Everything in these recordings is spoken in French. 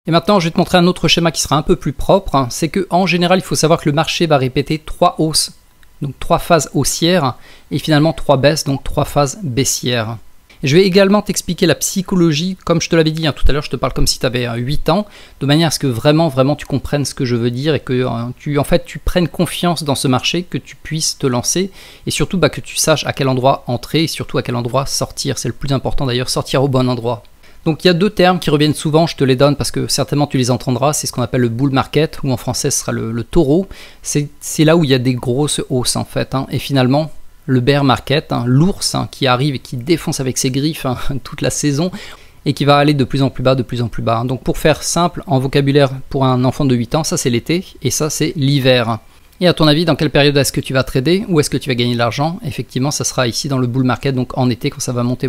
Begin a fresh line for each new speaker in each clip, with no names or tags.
Et maintenant, je vais te montrer un autre schéma qui sera un peu plus propre. C'est qu'en général, il faut savoir que le marché va répéter 3 hausses, donc 3 phases haussières, et finalement 3 baisses, donc 3 phases baissières. Et je vais également t'expliquer la psychologie, comme je te l'avais dit tout à l'heure, je te parle comme si tu avais 8 ans, de manière à ce que vraiment tu comprennes ce que je veux dire et que tu prennes confiance dans ce marché, que tu puisses te lancer et surtout que tu saches à quel endroit entrer et surtout à quel endroit sortir. C'est le plus important d'ailleurs, sortir au bon endroit. Donc il y a 2 termes qui reviennent souvent, je te les donne parce que certainement tu les entendras, c'est ce qu'on appelle le bull market, ou en français ce sera le taureau. C'est là où il y a des grosses hausses en fait, et finalement le bear market, l'ours qui arrive et qui défonce avec ses griffes toute la saison et qui va aller de plus en plus bas, de plus en plus bas. Donc pour faire simple, en vocabulaire pour un enfant de 8 ans, ça c'est l'été et ça c'est l'hiver. Et à ton avis, dans quelle période est-ce que tu vas trader? Où est-ce que tu vas gagner de l'argent? Effectivement, ça sera ici dans le bull market, donc en été, quand ça va monter.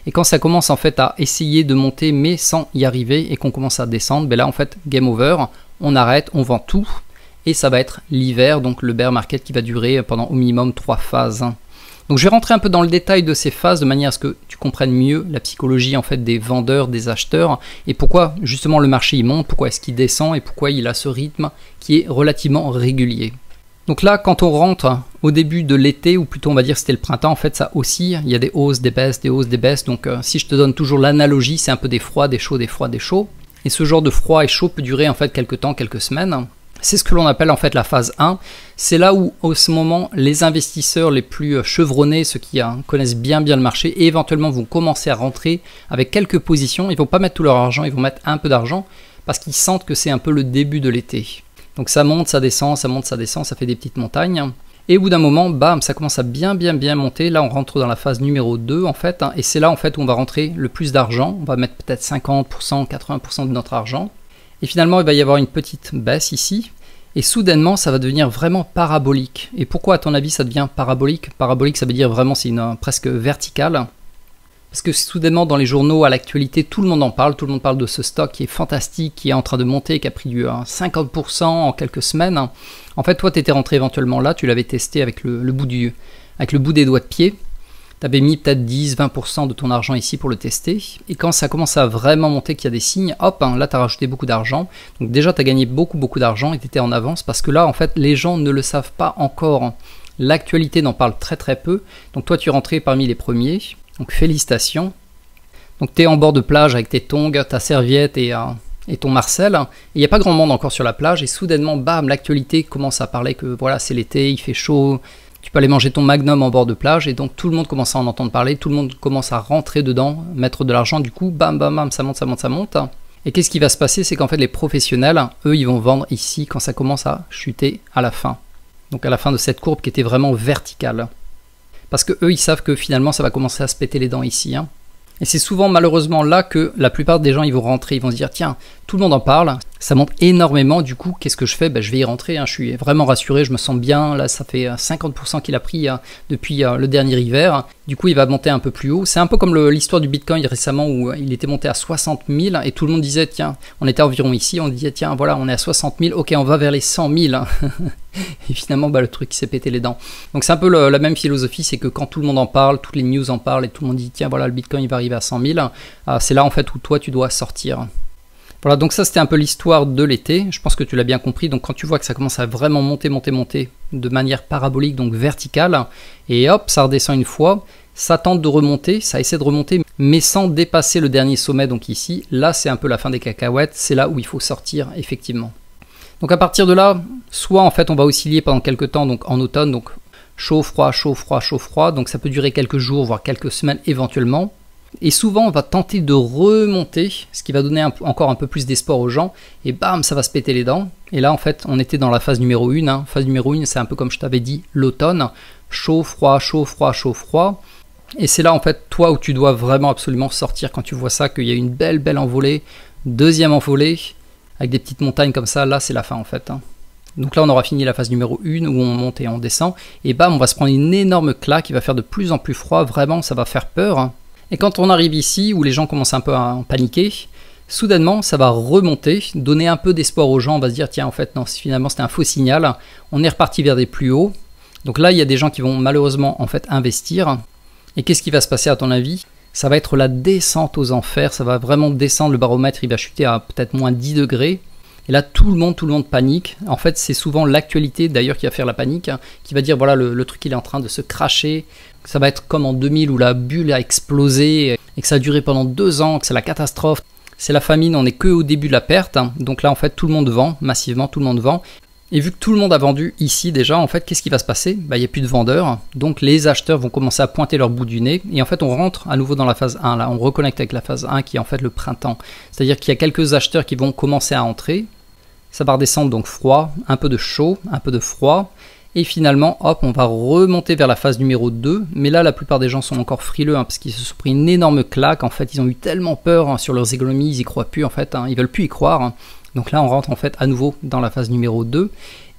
Et quand ça commence en fait à essayer de monter, mais sans y arriver, et qu'on commence à descendre, ben là en fait, game over, on arrête, on vend tout. Et ça va être l'hiver, donc le bear market qui va durer pendant au minimum 3 phases. Donc je vais rentrer un peu dans le détail de ces phases de manière à ce que tu comprennes mieux la psychologie en fait des vendeurs, des acheteurs et pourquoi justement le marché il monte, pourquoi est-ce qu'il descend et pourquoi il a ce rythme qui est relativement régulier. Donc là quand on rentre au début de l'été ou plutôt on va dire c'était le printemps, en fait ça oscille, il y a des hausses, des baisses, des hausses, des baisses. Donc si je te donne toujours l'analogie, c'est un peu des froids, des chauds, des froids, des chauds. Et ce genre de froid et chaud peut durer en fait quelques temps, quelques semaines. C'est ce que l'on appelle en fait la phase 1. C'est là où, en ce moment, les investisseurs les plus chevronnés, ceux qui connaissent bien le marché, et éventuellement vont commencer à rentrer avec quelques positions. Ils ne vont pas mettre tout leur argent, ils vont mettre un peu d'argent parce qu'ils sentent que c'est un peu le début de l'été. Donc ça monte, ça descend, ça monte, ça descend, ça fait des petites montagnes. Et au bout d'un moment, bam, ça commence à bien monter. Là, on rentre dans la phase numéro 2 en fait. Et c'est là en fait où on va rentrer le plus d'argent. On va mettre peut-être 50%, 80% de notre argent. Et finalement, il va y avoir une petite baisse ici. Et soudainement, ça va devenir vraiment parabolique. Et pourquoi, à ton avis, ça devient parabolique? Parabolique, ça veut dire vraiment, c'est presque verticale. Parce que soudainement, dans les journaux, à l'actualité, tout le monde en parle. Tout le monde parle de ce stock qui est fantastique, qui est en train de monter, qui a pris du 50% en quelques semaines. En fait, toi, tu étais rentré éventuellement là, tu l'avais testé avec le bout des doigts de pied. Tu avais mis peut-être 10-20% de ton argent ici pour le tester. Et quand ça commence à vraiment monter, qu'il y a des signes, hop, là tu as rajouté beaucoup d'argent. Donc déjà tu as gagné beaucoup d'argent et tu étais en avance parce que là en fait les gens ne le savent pas encore. L'actualité n'en parle très peu. Donc toi tu es rentré parmi les premiers. Donc félicitations. Donc tu es en bord de plage avec tes tongs, ta serviette et ton Marcel. Il n'y a pas grand monde encore sur la plage et soudainement, bam, l'actualité commence à parler que voilà c'est l'été, il fait chaud. Tu peux aller manger ton Magnum en bord de plage et donc tout le monde commence à en entendre parler, tout le monde commence à rentrer dedans, mettre de l'argent, du coup bam, ça monte. Et qu'est-ce qui va se passer? C'est qu'en fait les professionnels, eux, ils vont vendre ici quand ça commence à chuter à la fin. Donc à la fin de cette courbe qui était vraiment verticale. Parce que eux, ils savent que finalement ça va commencer à se péter les dents ici. Et c'est souvent malheureusement là que la plupart des gens ils vont rentrer, ils vont se dire tiens, tout le monde en parle, ça monte énormément, du coup qu'est-ce que je fais? Je vais y rentrer, je suis vraiment rassuré, je me sens bien, là ça fait 50% qu'il a pris depuis le dernier hiver, du coup il va monter un peu plus haut. C'est un peu comme l'histoire du Bitcoin récemment où il était monté à 60 000 et tout le monde disait tiens, on était environ ici, on disait tiens voilà on est à 60 000, ok on va vers les 100 000 et finalement le truc s'est pété les dents. Donc c'est un peu la même philosophie, c'est que quand tout le monde en parle, toutes les news en parlent et tout le monde dit tiens voilà le Bitcoin il va arriver à 100 000, c'est là en fait où toi tu dois sortir. Voilà, donc ça c'était un peu l'histoire de l'été, je pense que tu l'as bien compris. Donc quand tu vois que ça commence à vraiment monter de manière parabolique, donc verticale, et hop, ça redescend une fois, ça tente de remonter, ça essaie de remonter, mais sans dépasser le dernier sommet, donc ici, là c'est un peu la fin des cacahuètes, c'est là où il faut sortir effectivement. Donc à partir de là, soit en fait on va osciller pendant quelques temps, donc en automne, donc chaud, froid, donc ça peut durer quelques jours, voire quelques semaines éventuellement. Et souvent on va tenter de remonter, ce qui va donner encore un peu plus d'espoir aux gens, et bam, ça va se péter les dents. Et là en fait on était dans la phase numéro 1, phase numéro 1 c'est un peu comme je t'avais dit l'automne, chaud, froid, et c'est là en fait toi où tu dois vraiment absolument sortir quand tu vois ça, qu'il y a une belle envolée, deuxième envolée, avec des petites montagnes comme ça, là c'est la fin en fait. Donc là on aura fini la phase numéro 1 où on monte et on descend, et bam on va se prendre une énorme claque qui va faire de plus en plus froid, vraiment ça va faire peur. Et quand on arrive ici, où les gens commencent un peu à paniquer, soudainement ça va remonter, donner un peu d'espoir aux gens, on va se dire tiens en fait non, finalement c'était un faux signal, on est reparti vers des plus hauts. Donc là il y a des gens qui vont malheureusement en fait investir. Et qu'est-ce qui va se passer à ton avis? ça va être la descente aux enfers, ça va vraiment descendre, le baromètre il va chuter à peut-être moins 10 degrés. Et là tout le monde panique. En fait c'est souvent l'actualité d'ailleurs qui va faire la panique, hein, qui va dire voilà le truc il est en train de se cracher. Ça va être comme en 2000 où la bulle a explosé et que ça a duré pendant 2 ans, que c'est la catastrophe. C'est la famine, on n'est que au début de la perte. Hein. Donc là en fait tout le monde vend, massivement tout le monde vend. Et vu que tout le monde a vendu ici déjà, en fait, qu'est-ce qui va se passer? Il n'y a plus de vendeurs, donc les acheteurs vont commencer à pointer leur bout du nez, et en fait on rentre à nouveau dans la phase 1, là on reconnecte avec la phase 1 qui est en fait le printemps. C'est-à-dire qu'il y a quelques acheteurs qui vont commencer à entrer, ça va redescendre donc froid, un peu de chaud, un peu de froid, et finalement hop on va remonter vers la phase numéro 2, mais là la plupart des gens sont encore frileux, hein, parce qu'ils se sont pris une énorme claque, en fait ils ont eu tellement peur hein, sur leurs économies, ils y croient plus en fait, hein, ils veulent plus y croire. Hein. Donc là on rentre en fait à nouveau dans la phase numéro 2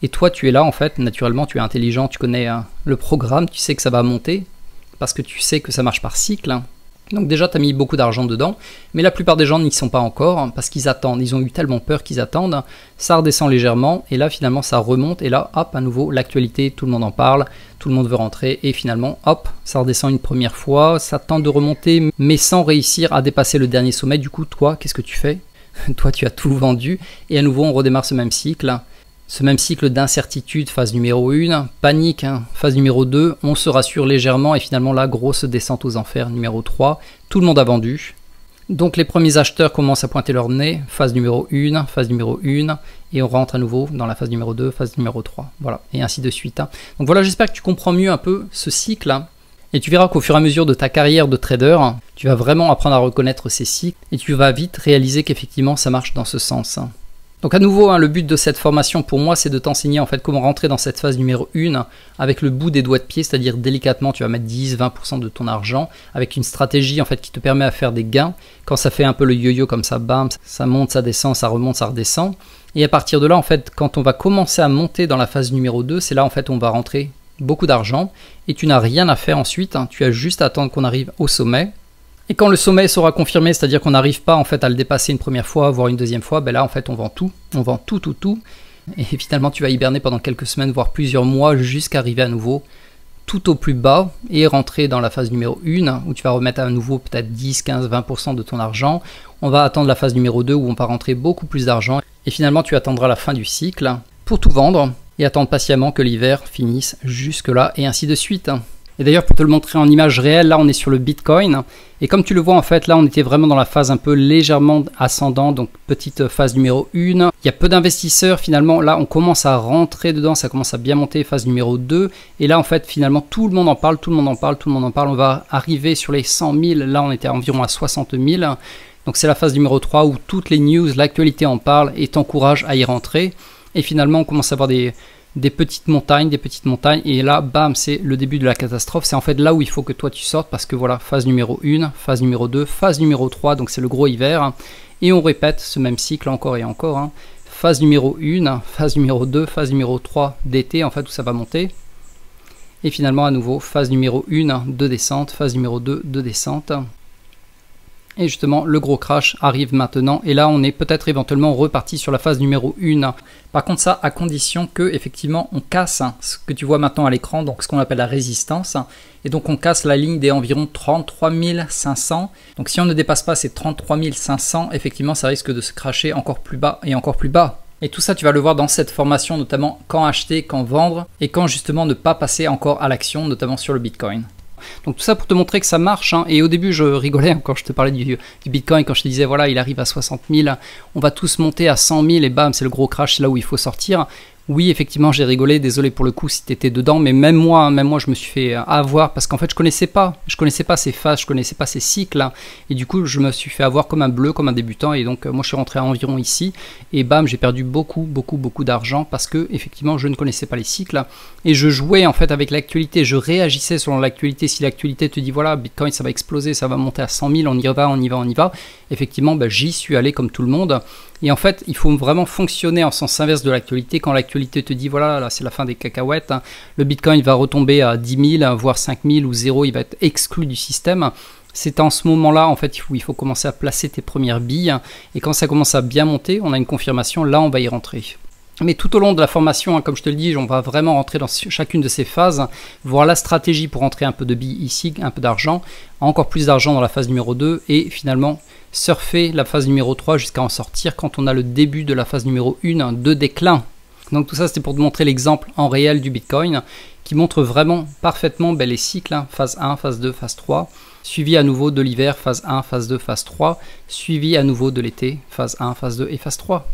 et toi tu es là en fait, naturellement tu es intelligent, tu connais le programme, tu sais que ça va monter parce que tu sais que ça marche par cycle. Hein. Donc déjà tu as mis beaucoup d'argent dedans, mais la plupart des gens n'y sont pas encore hein, parce qu'ils attendent, ils ont eu tellement peur qu'ils attendent, ça redescend légèrement et là finalement ça remonte et là hop à nouveau l'actualité, tout le monde en parle, tout le monde veut rentrer et finalement hop ça redescend une première fois, ça tente de remonter mais sans réussir à dépasser le dernier sommet. Du coup toi qu'est-ce que tu fais? Toi tu as tout vendu et à nouveau on redémarre ce même cycle d'incertitude, phase numéro 1, panique, hein, phase numéro 2, on se rassure légèrement et finalement la grosse descente aux enfers, numéro 3, tout le monde a vendu. Donc les premiers acheteurs commencent à pointer leur nez, phase numéro 1, et on rentre à nouveau dans la phase numéro 2, phase numéro 3, voilà, et ainsi de suite. Hein. Donc voilà, j'espère que tu comprends mieux un peu ce cycle. Hein. Et tu verras qu'au fur et à mesure de ta carrière de trader, tu vas vraiment apprendre à reconnaître ces cycles et tu vas vite réaliser qu'effectivement ça marche dans ce sens. Donc à nouveau, hein, le but de cette formation pour moi, c'est de t'enseigner en fait comment rentrer dans cette phase numéro 1 avec le bout des doigts de pied, c'est-à-dire délicatement, tu vas mettre 10-20% de ton argent avec une stratégie en fait qui te permet à faire des gains. Quand ça fait un peu le yo-yo comme ça, bam, ça monte, ça descend, ça remonte, ça redescend. Et à partir de là, en fait, quand on va commencer à monter dans la phase numéro 2, c'est là en fait on va rentrer beaucoup d'argent et tu n'as rien à faire ensuite, hein, tu as juste à attendre qu'on arrive au sommet et quand le sommet sera confirmé, c'est-à-dire qu'on n'arrive pas en fait à le dépasser une première fois voire une deuxième fois, ben là en fait on vend tout et finalement tu vas hiberner pendant quelques semaines voire plusieurs mois jusqu'à arriver à nouveau tout au plus bas et rentrer dans la phase numéro 1 où tu vas remettre à nouveau peut-être 10, 15, 20% de ton argent. On va attendre la phase numéro 2 où on va rentrer beaucoup plus d'argent et finalement tu attendras la fin du cycle pour tout vendre et attendre patiemment que l'hiver finisse jusque là et ainsi de suite. Et d'ailleurs pour te le montrer en image réelle, là on est sur le Bitcoin et comme tu le vois en fait là on était vraiment dans la phase un peu légèrement ascendant, donc petite phase numéro 1. Il y a peu d'investisseurs finalement, là on commence à rentrer dedans, ça commence à bien monter, phase numéro 2 et là en fait finalement tout le monde en parle, on va arriver sur les 100 000, là on était environ à 60 000. Donc c'est la phase numéro 3 où toutes les news, l'actualité en parle et t'encourage à y rentrer. Et finalement, on commence à avoir des petites montagnes, et là, bam, c'est le début de la catastrophe. C'est en fait là où il faut que toi tu sortes, parce que voilà, phase numéro 1, phase numéro 2, phase numéro 3, donc c'est le gros hiver. Et on répète ce même cycle encore et encore. Hein. Phase numéro 1, phase numéro 2, phase numéro 3 d'été, en fait, où ça va monter. Et finalement, à nouveau, phase numéro 1 de descente, phase numéro 2 de descente. Et justement, le gros crash arrive maintenant. Et là, on est peut-être éventuellement reparti sur la phase numéro 1. Par contre, ça, à condition que, effectivement, on casse ce que tu vois maintenant à l'écran, donc ce qu'on appelle la résistance. Et donc, on casse la ligne des environ 33 500. Donc, si on ne dépasse pas ces 33 500, effectivement, ça risque de se crasher encore plus bas et encore plus bas. Et tout ça, tu vas le voir dans cette formation, notamment quand acheter, quand vendre, et quand justement ne pas passer encore à l'action, notamment sur le Bitcoin. Donc tout ça pour te montrer que ça marche, hein. Et au début je rigolais quand je te parlais du Bitcoin, quand je te disais voilà il arrive à 60 000, on va tous monter à 100 000 et bam c'est le gros crash, c'est là où il faut sortir. Oui, effectivement, j'ai rigolé, désolé pour le coup si tu étais dedans, mais même moi, je me suis fait avoir parce qu'en fait, je connaissais pas ces phases, je connaissais pas ces cycles, hein, et du coup, je me suis fait avoir comme un bleu, comme un débutant, et donc moi, je suis rentré à environ ici, et bam, j'ai perdu beaucoup d'argent parce que effectivement, je ne connaissais pas les cycles, et je jouais en fait avec l'actualité, je réagissais selon l'actualité. Si l'actualité te dit voilà, Bitcoin, ça va exploser, ça va monter à 100 000, on y va, effectivement, j'y suis allé comme tout le monde. Et en fait, il faut vraiment fonctionner en sens inverse de l'actualité. Quand l'actualité te dit, voilà, là c'est la fin des cacahuètes, hein, le Bitcoin va retomber à 10 000, voire 5 000 ou 0, il va être exclu du système. C'est en ce moment-là, en fait, où il faut commencer à placer tes premières billes. Et quand ça commence à bien monter, on a une confirmation, là on va y rentrer. Mais tout au long de la formation, comme je te le dis, on va vraiment rentrer dans chacune de ces phases, voir la stratégie pour entrer un peu de billes ici, un peu d'argent, encore plus d'argent dans la phase numéro 2 et finalement surfer la phase numéro 3 jusqu'à en sortir quand on a le début de la phase numéro 1 de déclin. Donc tout ça c'était pour te montrer l'exemple en réel du Bitcoin qui montre vraiment parfaitement les cycles, phase 1, phase 2, phase 3, suivi à nouveau de l'hiver, phase 1, phase 2, phase 3, suivi à nouveau de l'été, phase 1, phase 2 et phase 3.